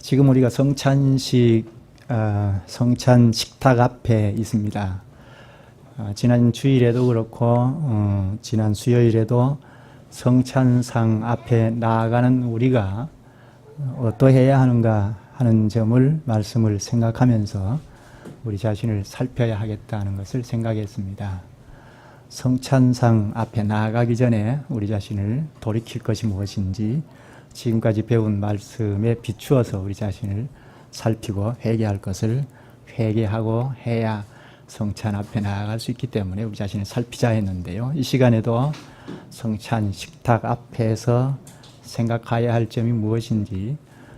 지금 우리가 성찬 식탁 앞에 있습니다. 지난 주일에도 그렇고 지난 수요일에도 성찬상 앞에 나아가는 우리가 어떠해야 하는가 하는 점을 말씀을 생각하면서 우리 자신을 살펴야 하겠다는 것을 생각했습니다. 성찬상 앞에 나아가기 전에 우리 자신을 돌이킬 것이 무엇인지 지금까지 배운 말씀에 비추어서 우리 자신을 살피고 회개할 것을 회개하고 해야 성찬 앞에 나아갈 수 있기 때문에 우리 자신을 살피자 했는데요. 이 시간에도 성찬 식탁 앞에서 생각해야 할 점이 무엇인지,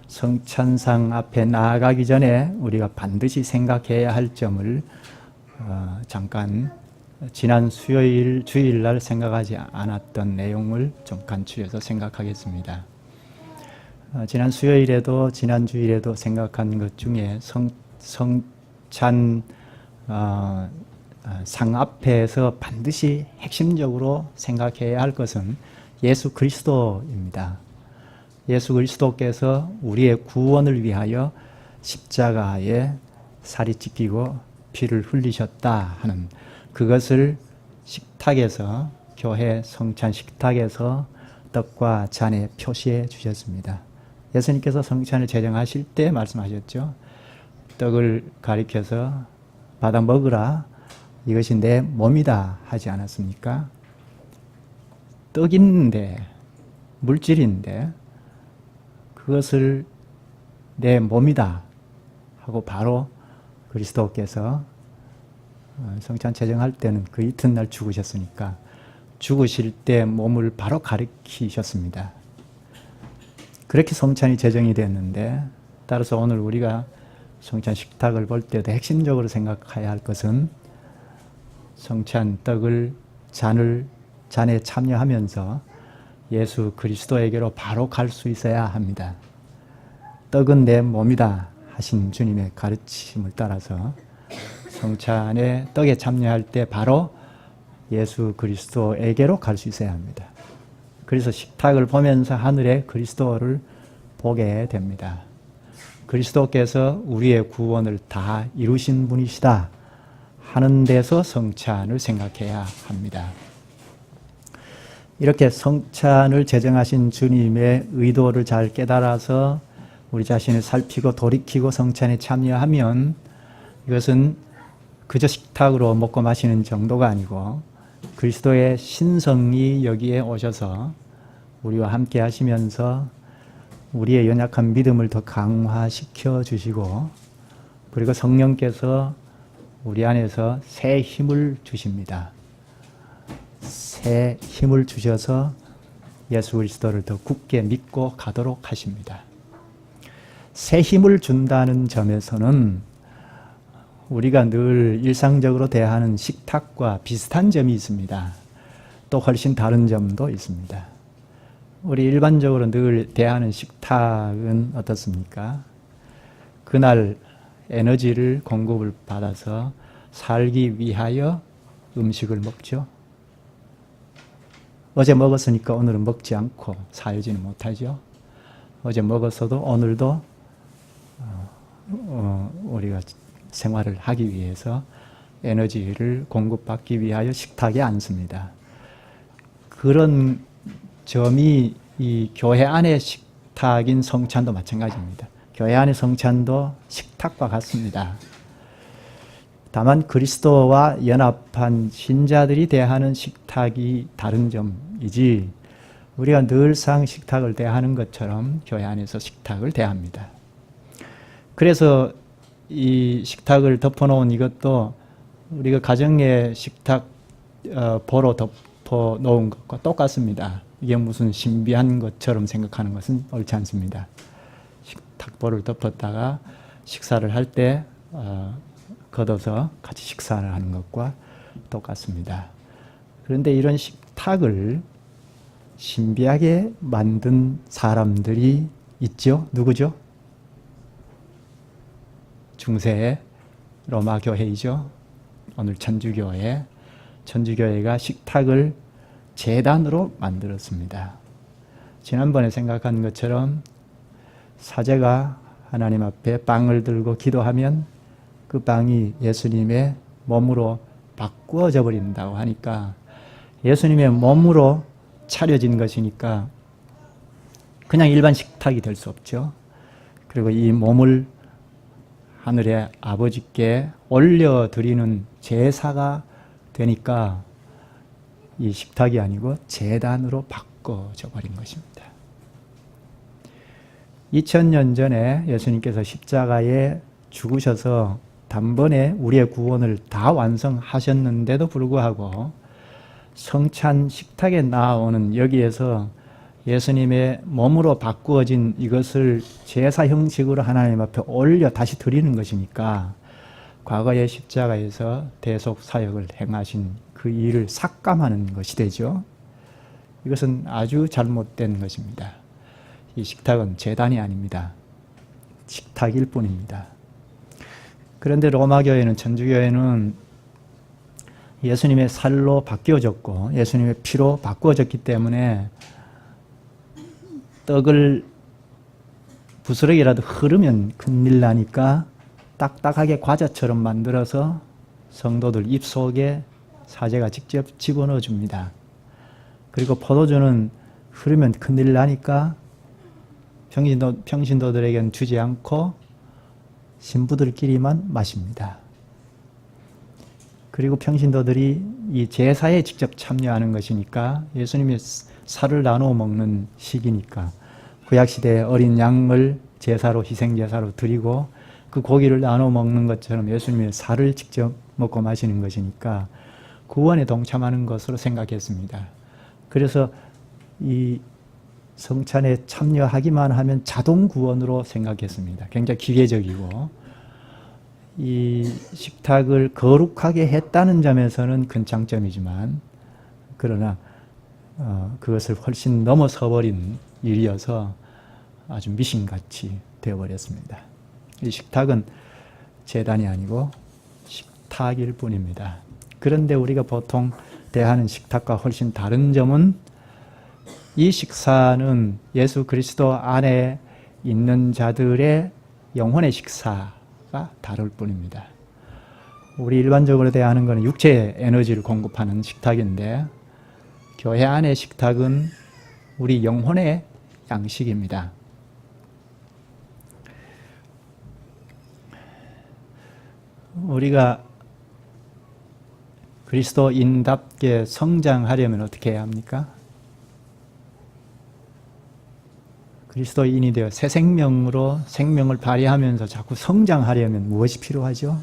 성찬상 앞에 나아가기 전에 우리가 반드시 생각해야 할 점을 잠깐 지난 주일날 생각하지 않았던 내용을 좀 간추려서 생각하겠습니다. 지난 수요일에도 지난 주일에도 생각한 것 중에 성찬 상 앞에서 반드시 핵심적으로 생각해야 할 것은 예수 그리스도입니다. 예수 그리스도께서 우리의 구원을 위하여 십자가에 살이 찢기고 피를 흘리셨다 하는 그것을 식탁에서, 교회 성찬 식탁에서 떡과 잔에 표시해 주셨습니다. 예수님께서 성찬을 제정하실 때 말씀하셨죠. 떡을 가리켜서 받아 먹으라, 이것이 내 몸이다 하지 않았습니까? 떡인데, 물질인데 그것을 내 몸이다 하고 바로 그리스도께서 성찬 제정할 때는 그 이튿날 죽으셨으니까 죽으실 때 몸을 바로 가리키셨습니다. 그렇게 성찬이 제정이 됐는데, 따라서 오늘 우리가 성찬 식탁을 볼 때도 핵심적으로 생각해야 할 것은 성찬 떡을 잔에 참여하면서 예수 그리스도에게로 바로 갈 수 있어야 합니다. 떡은 내 몸이다 하신 주님의 가르침을 따라서 성찬의 떡에 참여할 때 바로 예수 그리스도에게로 갈 수 있어야 합니다. 그래서 식탁을 보면서 하늘의 그리스도를 보게 됩니다. 그리스도께서 우리의 구원을 다 이루신 분이시다 하는 데서 성찬을 생각해야 합니다. 이렇게 성찬을 제정하신 주님의 의도를 잘 깨달아서 우리 자신을 살피고 돌이키고 성찬에 참여하면 이것은 그저 식탁으로 먹고 마시는 정도가 아니고 그리스도의 신성이 여기에 오셔서 우리와 함께 하시면서 우리의 연약한 믿음을 더 강화시켜 주시고, 그리고 성령께서 우리 안에서 새 힘을 주십니다. 새 힘을 주셔서 예수 그리스도를 더 굳게 믿고 가도록 하십니다. 새 힘을 준다는 점에서는 우리가 늘 일상적으로 대하는 식탁과 비슷한 점이 있습니다. 또 훨씬 다른 점도 있습니다. 우리 일반적으로 늘 대하는 식탁은 어떻습니까? 그날 에너지를 공급을 받아서 살기 위하여 음식을 먹죠. 어제 먹었으니까 오늘은 먹지 않고 살지는 못하죠. 어제 먹었어도 오늘도 우리가 생활을 하기 위해서 에너지를 공급받기 위하여 식탁에 앉습니다. 그런 점이 이 교회 안의 식탁인 성찬도 마찬가지입니다. 교회 안의 성찬도 식탁과 같습니다. 다만 그리스도와 연합한 신자들이 대하는 식탁이 다른 점이지, 우리가 늘상 식탁을 대하는 것처럼 교회 안에서 식탁을 대합니다. 그래서 이 식탁을 덮어놓은 이것도 우리가 가정의 식탁 보로 덮어 놓은 것과 똑같습니다. 이게 무슨 신비한 것처럼 생각하는 것은 옳지 않습니다. 식탁보를 덮었다가 식사를 할 때 걷어서 같이 식사를 하는 것과 똑같습니다. 그런데 이런 식탁을 신비하게 만든 사람들이 있죠. 누구죠? 중세의 로마 교회이죠. 오늘 천주교회가 식탁을 제단으로 만들었습니다. 지난번에 생각한 것처럼 사제가 하나님 앞에 빵을 들고 기도하면 그 빵이 예수님의 몸으로 바꾸어져 버린다고 하니까 예수님의 몸으로 차려진 것이니까 그냥 일반 식탁이 될 수 없죠. 그리고 이 몸을 하늘의 아버지께 올려드리는 제사가 되니까 이 식탁이 아니고 제단으로 바꿔져 버린 것입니다. 2000년 전에 예수님께서 십자가에 죽으셔서 단번에 우리의 구원을 다 완성하셨는데도 불구하고 성찬 식탁에 나오는 여기에서 예수님의 몸으로 바꾸어진 이것을 제사 형식으로 하나님 앞에 올려 다시 드리는 것이니까 과거의 십자가에서 대속 사역을 행하신 그 일을 삭감하는 것이 되죠. 이것은 아주 잘못된 것입니다. 이 식탁은 제단이 아닙니다. 식탁일 뿐입니다. 그런데 로마교회는, 천주교회는 예수님의 살로 바뀌어졌고 예수님의 피로 바꾸어졌기 때문에 떡을 부스러기라도 흐르면 큰일 나니까 딱딱하게 과자처럼 만들어서 성도들 입속에 사제가 직접 집어넣어 줍니다. 그리고 포도주는 흐르면 큰일 나니까 평신도들에게는 주지 않고 신부들끼리만 마십니다. 그리고 평신도들이 이 제사에 직접 참여하는 것이니까 예수님의 살을 나누어 먹는 시기니까 구약시대에 어린 양을 제사로 희생제사로 드리고 그 고기를 나눠 먹는 것처럼 예수님의 살을 직접 먹고 마시는 것이니까 구원에 동참하는 것으로 생각했습니다. 그래서 이 성찬에 참여하기만 하면 자동 구원으로 생각했습니다. 굉장히 기계적이고 이 식탁을 거룩하게 했다는 점에서는 큰 장점이지만 그러나 그것을 훨씬 넘어서버린 일이어서 아주 미신같이 되어버렸습니다. 이 식탁은 제단이 아니고 식탁일 뿐입니다. 그런데 우리가 보통 대하는 식탁과 훨씬 다른 점은 이 식사는 예수 그리스도 안에 있는 자들의 영혼의 식사가 다를 뿐입니다. 우리 일반적으로 대하는 것은 육체의 에너지를 공급하는 식탁인데 교회 안의 식탁은 우리 영혼의 양식입니다. 우리가 그리스도인답게 성장하려면 어떻게 해야 합니까? 그리스도인이 되어 새 생명으로 생명을 발휘하면서 자꾸 성장하려면 무엇이 필요하죠?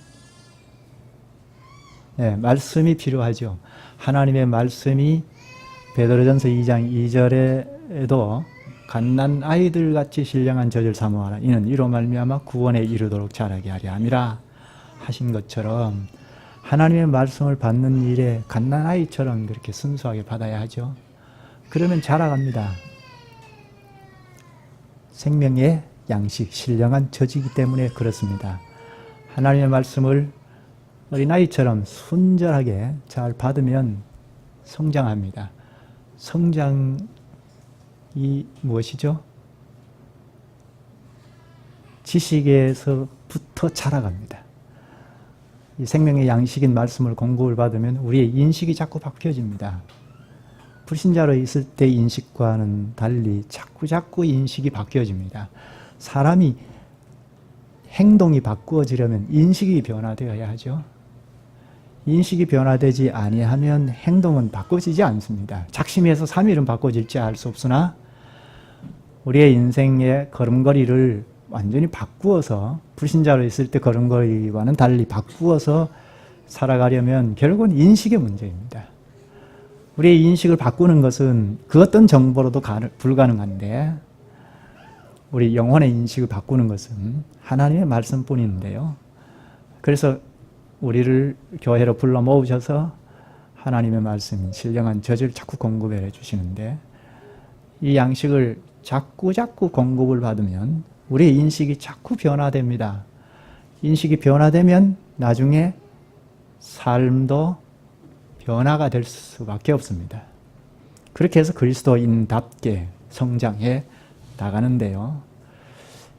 네, 말씀이 필요하죠. 하나님의 말씀이 베드로전서 2장 2절에도 갓난 아이들같이 신령한 젖을 사모하라. 이는 이로 말미암아 구원에 이르도록 자라게 하려 함이라 하신 것처럼 하나님의 말씀을 받는 일에 갓난 아이처럼 그렇게 순수하게 받아야 하죠. 그러면 자라갑니다. 생명의 양식, 신령한 젖이기 때문에 그렇습니다. 하나님의 말씀을 어린아이처럼 순절하게 잘 받으면 성장합니다. 성장이 무엇이죠? 지식에서부터 자라갑니다. 이 생명의 양식인 말씀을 공급을 받으면 우리의 인식이 자꾸 바뀌어집니다. 불신자로 있을 때 인식과는 달리 자꾸 인식이 바뀌어집니다. 사람이 행동이 바꾸어지려면 인식이 변화되어야 하죠. 인식이 변화되지 아니하면 행동은 바꿔지지 않습니다. 작심에서 3일은 바꿔질지 알 수 없으나 우리의 인생의 걸음걸이를 완전히 바꾸어서 불신자로 있을 때 걸음걸이와는 달리 바꾸어서 살아가려면 결국은 인식의 문제입니다. 우리의 인식을 바꾸는 것은 그 어떤 정보로도 불가능한데 우리 영혼의 인식을 바꾸는 것은 하나님의 말씀뿐인데요. 그래서 우리를 교회로 불러 모으셔서 하나님의 말씀, 신령한 젖을 자꾸 공급해 주시는데 이 양식을 자꾸 공급을 받으면 우리의 인식이 자꾸 변화됩니다. 인식이 변화되면 나중에 삶도 변화가 될 수밖에 없습니다. 그렇게 해서 그리스도인답게 성장해 나가는데요.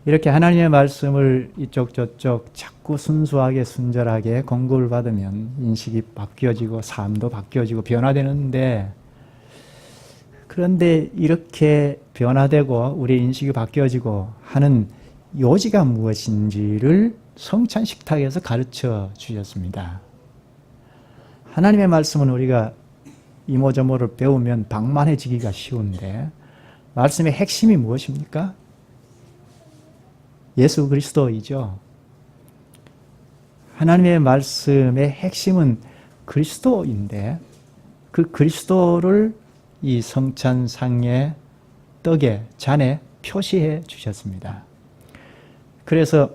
이렇게 하나님의 말씀을 이쪽 저쪽 자꾸 순수하게 순절하게 공급을 받으면 인식이 바뀌어지고 삶도 바뀌어지고 변화되는데, 그런데 이렇게 변화되고 우리의 인식이 바뀌어지고 하는 요지가 무엇인지를 성찬 식탁에서 가르쳐 주셨습니다. 하나님의 말씀은 우리가 이모저모를 배우면 방만해지기가 쉬운데, 말씀의 핵심이 무엇입니까? 예수 그리스도이죠. 하나님의 말씀의 핵심은 그리스도인데, 그 그리스도를 이 성찬상의 떡에 잔에 표시해 주셨습니다. 그래서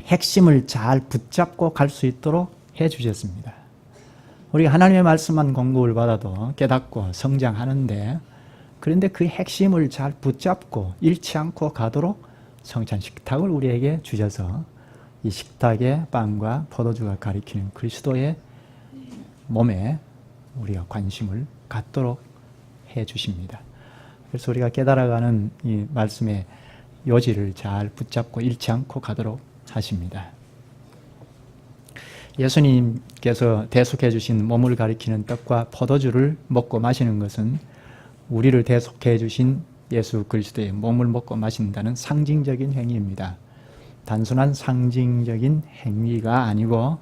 핵심을 잘 붙잡고 갈 수 있도록 해 주셨습니다. 우리가 하나님의 말씀만 공급을 받아도 깨닫고 성장하는데, 그런데 그 핵심을 잘 붙잡고 잃지 않고 가도록 성찬 식탁을 우리에게 주셔서 이 식탁의 빵과 포도주가 가리키는 그리스도의 몸에 우리가 관심을 갖도록 해 주십니다. 그래서 우리가 깨달아가는 이 말씀의 요지를 잘 붙잡고 잃지 않고 가도록 하십니다. 예수님께서 대속해 주신 몸을 가리키는 떡과 포도주를 먹고 마시는 것은 우리를 대속해 주신 예수 그리스도의 몸을 먹고 마신다는 상징적인 행위입니다. 단순한 상징적인 행위가 아니고,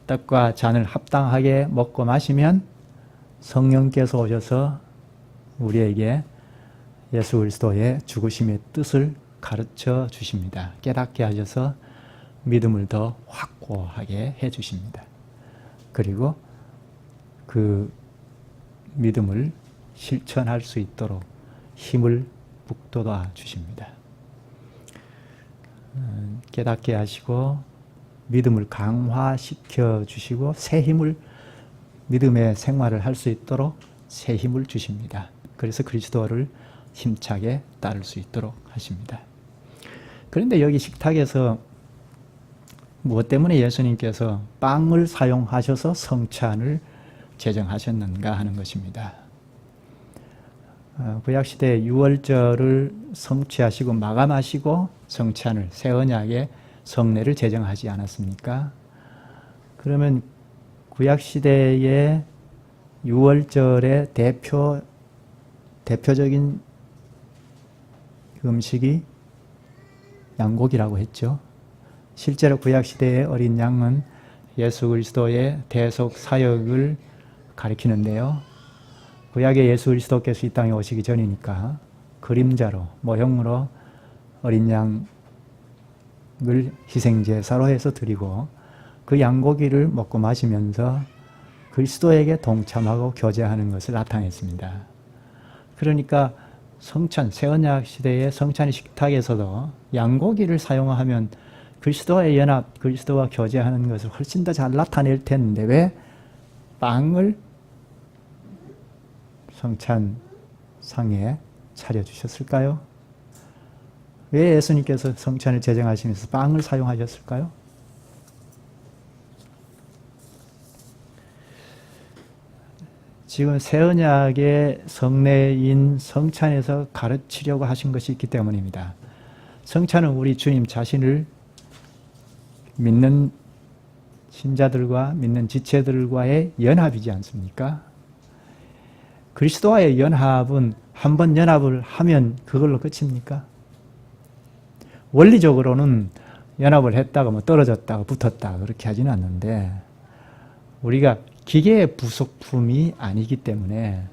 떡과 잔을 합당하게 먹고 마시면 성령께서 오셔서 우리에게 예수 그리스도의 죽으심의 뜻을 가르쳐 주십니다. 깨닫게 하셔서 믿음을 더 확고하게 해 주십니다. 그리고 그 믿음을 실천할 수 있도록 힘을 북돋아 주십니다. 깨닫게 하시고 믿음을 강화시켜 주시고 새 힘을, 믿음의 생활을 할 수 있도록 새 힘을 주십니다. 그래서 그리스도를 힘차게 따를 수 있도록 하십니다. 그런데 여기 식탁에서 무엇 때문에 예수님께서 빵을 사용하셔서 성찬을 제정하셨는가 하는 것입니다. 구약시대 유월절을 성취하시고 마감하시고 성찬을, 새 언약의 성례를 제정하지 않았습니까? 그러면 구약시대의 유월절의 대표적인 음식이 양고기라고 했죠. 실제로 구약시대의 어린 양은 예수 그리스도의 대속 사역을 가리키는데요. 구약의 예수 그리스도께서 이 땅에 오시기 전이니까 그림자로, 모형으로 어린 양을 희생제사로 해서 드리고, 그 양고기를 먹고 마시면서 그리스도에게 동참하고 교제하는 것을 나타냈습니다. 그러니까 성찬, 새언약 시대의 성찬의 식탁에서도 양고기를 사용하면 그리스도와의 연합, 그리스도와 교제하는 것을 훨씬 더 잘 나타낼 텐데, 왜 빵을 성찬상에 차려주셨을까요? 왜 예수님께서 성찬을 제정하시면서 빵을 사용하셨을까요? 지금 새 언약의 성례인 성찬에서 가르치려고 하신 것이 있기 때문입니다. 성찬은 우리 주님 자신을 믿는 신자들과 믿는 지체들과의 연합이지 않습니까? 그리스도와의 연합은 한 번 연합을 하면 그걸로 끝입니까? 원리적으로는 연합을 했다가 뭐 떨어졌다가 붙었다가 그렇게 하지는 않는데, 우리가 기계의 부속품이 아니기 때문에,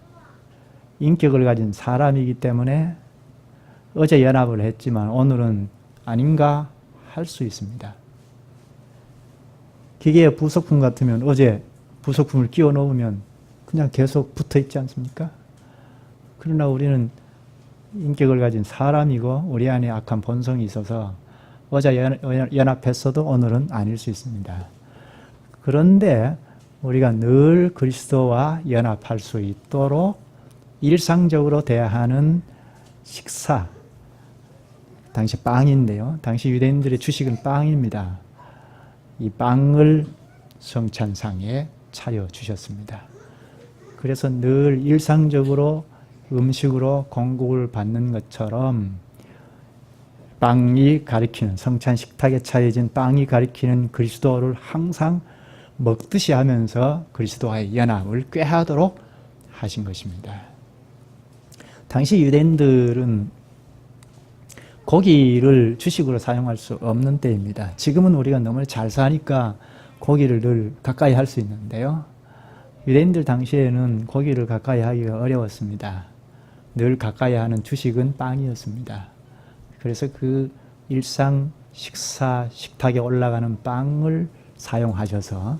인격을 가진 사람이기 때문에 어제 연합을 했지만 오늘은 아닌가 할 수 있습니다. 기계의 부속품 같으면 어제 부속품을 끼워 넣으면 그냥 계속 붙어 있지 않습니까? 그러나 우리는 인격을 가진 사람이고 우리 안에 악한 본성이 있어서 어제 연합했어도 오늘은 아닐 수 있습니다. 그런데 우리가 늘 그리스도와 연합할 수 있도록 일상적으로 대하는 식사, 당시 빵인데요. 당시 유대인들의 주식은 빵입니다. 이 빵을 성찬상에 차려주셨습니다. 그래서 늘 일상적으로 음식으로 공급을 받는 것처럼 빵이 가리키는, 성찬 식탁에 차려진 빵이 가리키는 그리스도를 항상 먹듯이 하면서 그리스도와의 연합을 꾀하도록 하신 것입니다. 당시 유대인들은 고기를 주식으로 사용할 수 없는 때입니다. 지금은 우리가 너무 잘 사니까 고기를 늘 가까이 할 수 있는데요. 유대인들 당시에는 고기를 가까이 하기가 어려웠습니다. 늘 가까이 하는 주식은 빵이었습니다. 그래서 그 일상 식사 식탁에 올라가는 빵을 사용하셔서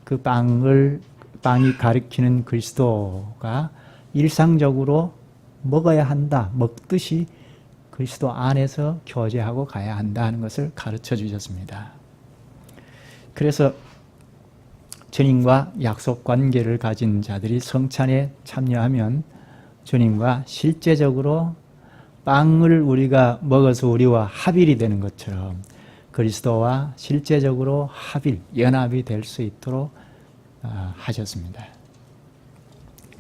그 빵이 가리키는 그리스도가 일상적으로 먹어야 한다, 먹듯이 그리스도 안에서 교제하고 가야 한다는 것을 가르쳐 주셨습니다. 그래서 주님과 약속 관계를 가진 자들이 성찬에 참여하면 주님과 실제적으로 빵을 우리가 먹어서 우리와 합일이 되는 것처럼 그리스도와 실제적으로 합일, 연합이 될 수 있도록 하셨습니다.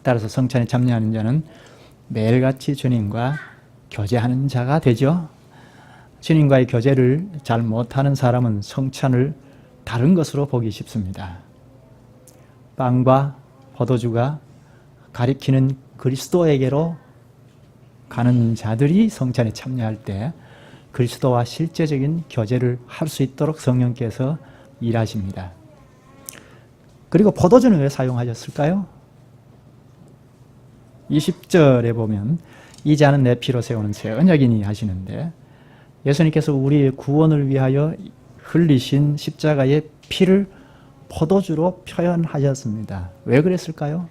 따라서 성찬에 참여하는 자는 매일같이 주님과 교제하는 자가 되죠. 주님과의 교제를 잘 못하는 사람은 성찬을 다른 것으로 보기 쉽습니다. 빵과 포도주가 가리키는 그리스도에게로 가는 자들이 성찬에 참여할 때 그리스도와 실제적인 교제를 할 수 있도록 성령께서 일하십니다. 그리고 포도주는 왜 사용하셨을까요? 20절에 보면 이 잔은 내 피로 세우는 새 언약이니 하시는데 예수님께서 우리의 구원을 위하여 흘리신 십자가의 피를 포도주로 표현하셨습니다. 왜 그랬을까요?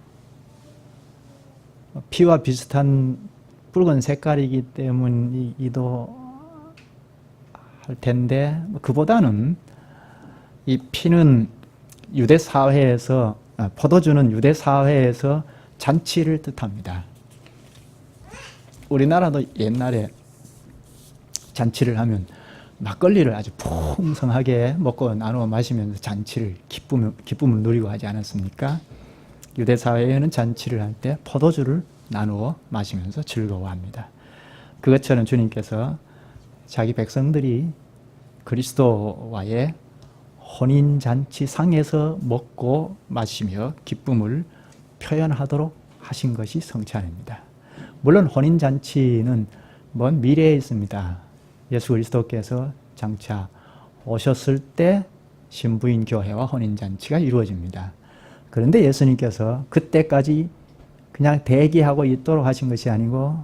피와 비슷한 붉은 색깔이기 때문이기도 할 텐데 그보다는 이 피는 유대 사회에서 포도주는 유대 사회에서 잔치를 뜻합니다. 우리나라도 옛날에 잔치를 하면 막걸리를 아주 풍성하게 먹고 나누어 마시면서 잔치를 기쁨을 누리고 하지 않았습니까? 유대 사회에는 잔치를 할 때 포도주를 나누어 마시면서 즐거워합니다. 그것처럼 주님께서 자기 백성들이 그리스도와의 혼인잔치상에서 먹고 마시며 기쁨을 표현하도록 하신 것이 성찬입니다. 물론 혼인잔치는 먼 미래에 있습니다. 예수 그리스도께서 장차 오셨을 때 신부인 교회와 혼인잔치가 이루어집니다. 그런데 예수님께서 그때까지 그냥 대기하고 있도록 하신 것이 아니고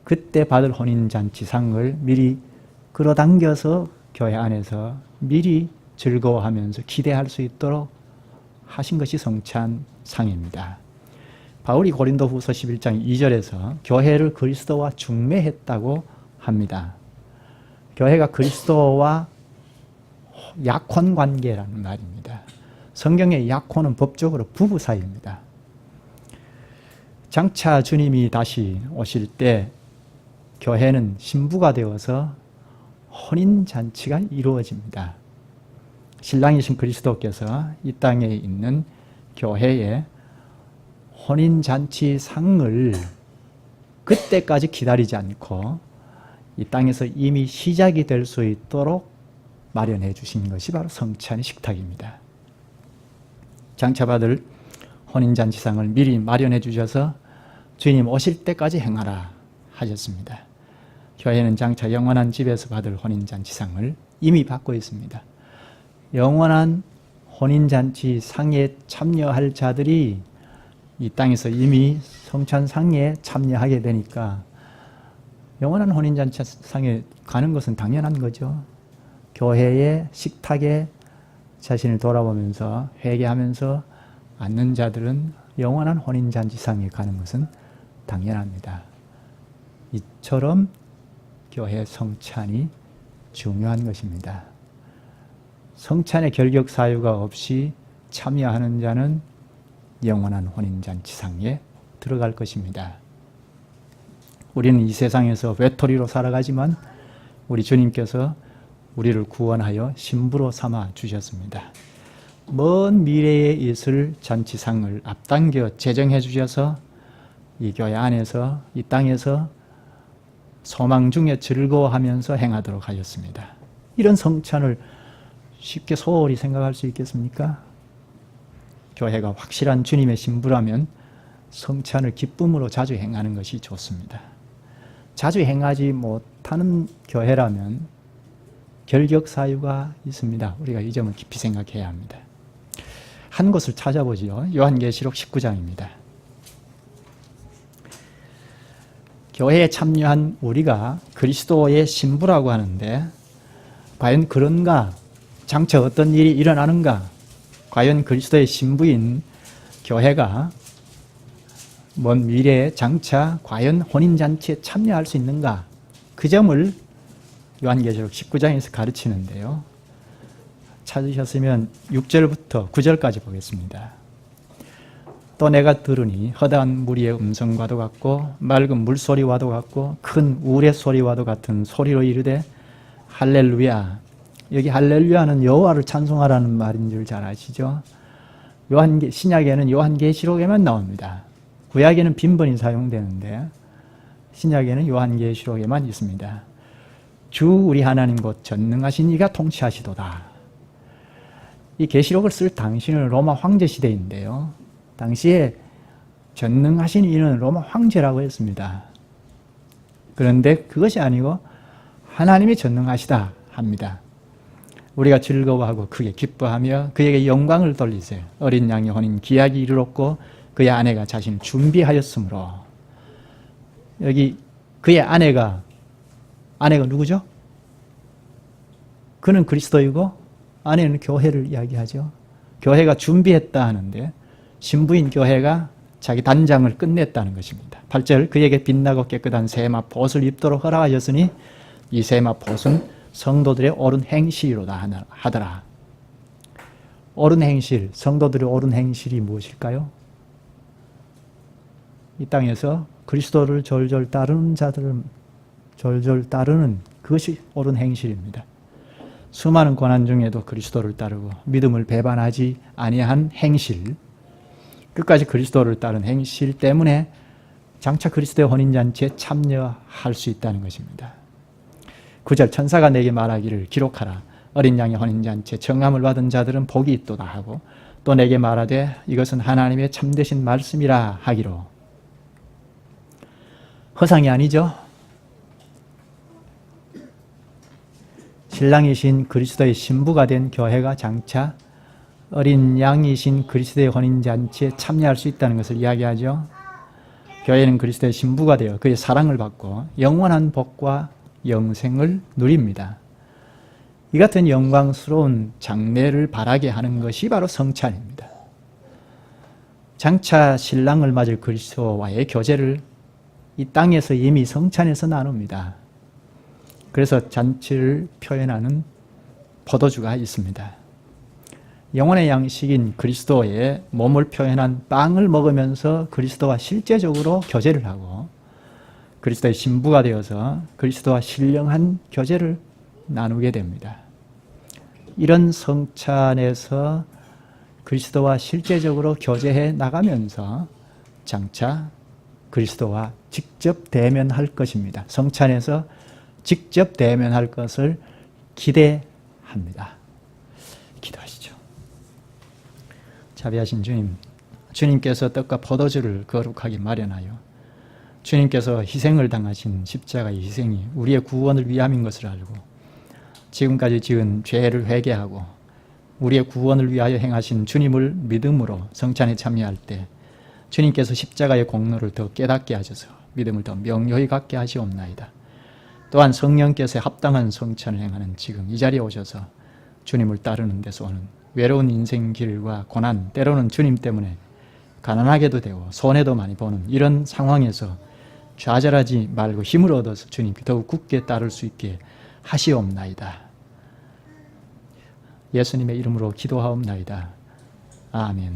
그때 받을 혼인잔치상을 미리 끌어당겨서 교회 안에서 미리 즐거워하면서 기대할 수 있도록 하신 것이 성찬상입니다. 바울이 고린도후서 11장 2절에서 교회를 그리스도와 중매했다고 합니다. 교회가 그리스도와 약혼 관계라는 말입니다. 성경의 약혼은 법적으로 부부 사이입니다. 장차 주님이 다시 오실 때 교회는 신부가 되어서 혼인잔치가 이루어집니다. 신랑이신 그리스도께서 이 땅에 있는 교회에 혼인잔치상을 그때까지 기다리지 않고 이 땅에서 이미 시작이 될 수 있도록 마련해 주신 것이 바로 성찬의 식탁입니다. 장차 받을 혼인잔치상을 미리 마련해 주셔서 주님 오실 때까지 행하라 하셨습니다. 교회는 장차 영원한 집에서 받을 혼인잔치상을 이미 받고 있습니다. 영원한 혼인잔치상에 참여할 자들이 이 땅에서 이미 성찬상에 참여하게 되니까 영원한 혼인잔치상에 가는 것은 당연한 거죠. 교회의 식탁에 자신을 돌아보면서 회개하면서 앉는 자들은 영원한 혼인잔치상에 가는 것은 당연합니다. 이처럼 교회 성찬이 중요한 것입니다. 성찬의 결격 사유가 없이 참여하는 자는 영원한 혼인잔치상에 들어갈 것입니다. 우리는 이 세상에서 외톨이로 살아가지만 우리 주님께서 우리를 구원하여 신부로 삼아 주셨습니다. 먼 미래에 있을 잔치상을 앞당겨 제정해 주셔서 이 교회 안에서 이 땅에서 소망 중에 즐거워하면서 행하도록 하였습니다. 이런 성찬을 쉽게 소홀히 생각할 수 있겠습니까? 교회가 확실한 주님의 신부라면 성찬을 기쁨으로 자주 행하는 것이 좋습니다. 자주 행하지 못하는 교회라면 결격 사유가 있습니다. 우리가 이 점을 깊이 생각해야 합니다. 한 곳을 찾아보지요. 요한계시록 19장입니다. 교회에 참여한 우리가 그리스도의 신부라고 하는데 과연 그런가? 장차 어떤 일이 일어나는가? 과연 그리스도의 신부인 교회가 먼 미래에 장차 과연 혼인잔치에 참여할 수 있는가? 그 점을 요한계시록 19장에서 가르치는데요. 찾으셨으면 6절부터 9절까지 보겠습니다. 또 내가 들으니 허다한 무리의 음성과도 같고 맑은 물소리와도 같고 큰 우레 소리와도 같은 소리로 이르되 할렐루야. 여기 할렐루야는 여호와를 찬송하라는 말인 줄 잘 아시죠? 신약에는 요한계시록에만 나옵니다. 구약에는 빈번히 사용되는데 신약에는 요한계시록에만 있습니다. 주 우리 하나님 곧 전능하신 이가 통치하시도다. 이 계시록을 쓸 당시는 로마 황제 시대인데요. 당시에 전능하신 이는 로마 황제라고 했습니다. 그런데 그것이 아니고 하나님이 전능하시다 합니다. 우리가 즐거워하고 크게 기뻐하며 그에게 영광을 돌리세. 어린 양의 혼인 기약이 이르렀고 그의 아내가 자신을 준비하였으므로. 여기 그의 아내가 누구죠? 그는 그리스도이고 아내는 교회를 이야기하죠. 교회가 준비했다 하는데 신부인 교회가 자기 단장을 끝냈다는 것입니다. 8절 그에게 빛나고 깨끗한 세마 벗을 입도록 허락하셨으니 이 세마 벗은 성도들의 옳은 행실이로다 하더라. 옳은 행실, 성도들의 옳은 행실이 무엇일까요? 이 땅에서 그리스도를 졸졸 따르는 자들은 졸졸 따르는 그것이 옳은 행실입니다. 수많은 고난 중에도 그리스도를 따르고 믿음을 배반하지 아니한 행실, 끝까지 그리스도를 따른 행실 때문에 장차 그리스도의 혼인잔치에 참여할 수 있다는 것입니다. 9절 천사가 내게 말하기를 기록하라. 어린 양의 혼인잔치에 정함을 받은 자들은 복이 있도다 하고 또 내게 말하되 이것은 하나님의 참되신 말씀이라 하기로. 허상이 아니죠. 신랑이신 그리스도의 신부가 된 교회가 장차 어린 양이신 그리스도의 혼인잔치에 참여할 수 있다는 것을 이야기하죠. 교회는 그리스도의 신부가 되어 그의 사랑을 받고 영원한 복과 영생을 누립니다. 이 같은 영광스러운 장래를 바라게 하는 것이 바로 성찬입니다. 장차 신랑을 맞을 그리스도와의 교제를 이 땅에서 이미 성찬에서 나눕니다. 그래서 잔치를 표현하는 포도주가 있습니다. 영혼의 양식인 그리스도의 몸을 표현한 빵을 먹으면서 그리스도와 실제적으로 교제를 하고 그리스도의 신부가 되어서 그리스도와 신령한 교제를 나누게 됩니다. 이런 성찬에서 그리스도와 실제적으로 교제해 나가면서 장차 그리스도와 직접 대면할 것입니다. 성찬에서 직접 대면할 것을 기대합니다. 기도하시죠. 자비하신 주님, 주님께서 떡과 포도주를 거룩하게 마련하여 주님께서 희생을 당하신 십자가의 희생이 우리의 구원을 위함인 것을 알고 지금까지 지은 죄를 회개하고 우리의 구원을 위하여 행하신 주님을 믿음으로 성찬에 참여할 때 주님께서 십자가의 공로를 더 깨닫게 하셔서 믿음을 더 명료히 갖게 하시옵나이다. 또한 성령께서 합당한 성찬을 행하는 지금 이 자리에 오셔서 주님을 따르는 데서 오는 외로운 인생 길과 고난, 때로는 주님 때문에 가난하게도 되고 손해도 많이 보는 이런 상황에서 좌절하지 말고 힘을 얻어서 주님께 더욱 굳게 따를 수 있게 하시옵나이다. 예수님의 이름으로 기도하옵나이다. 아멘.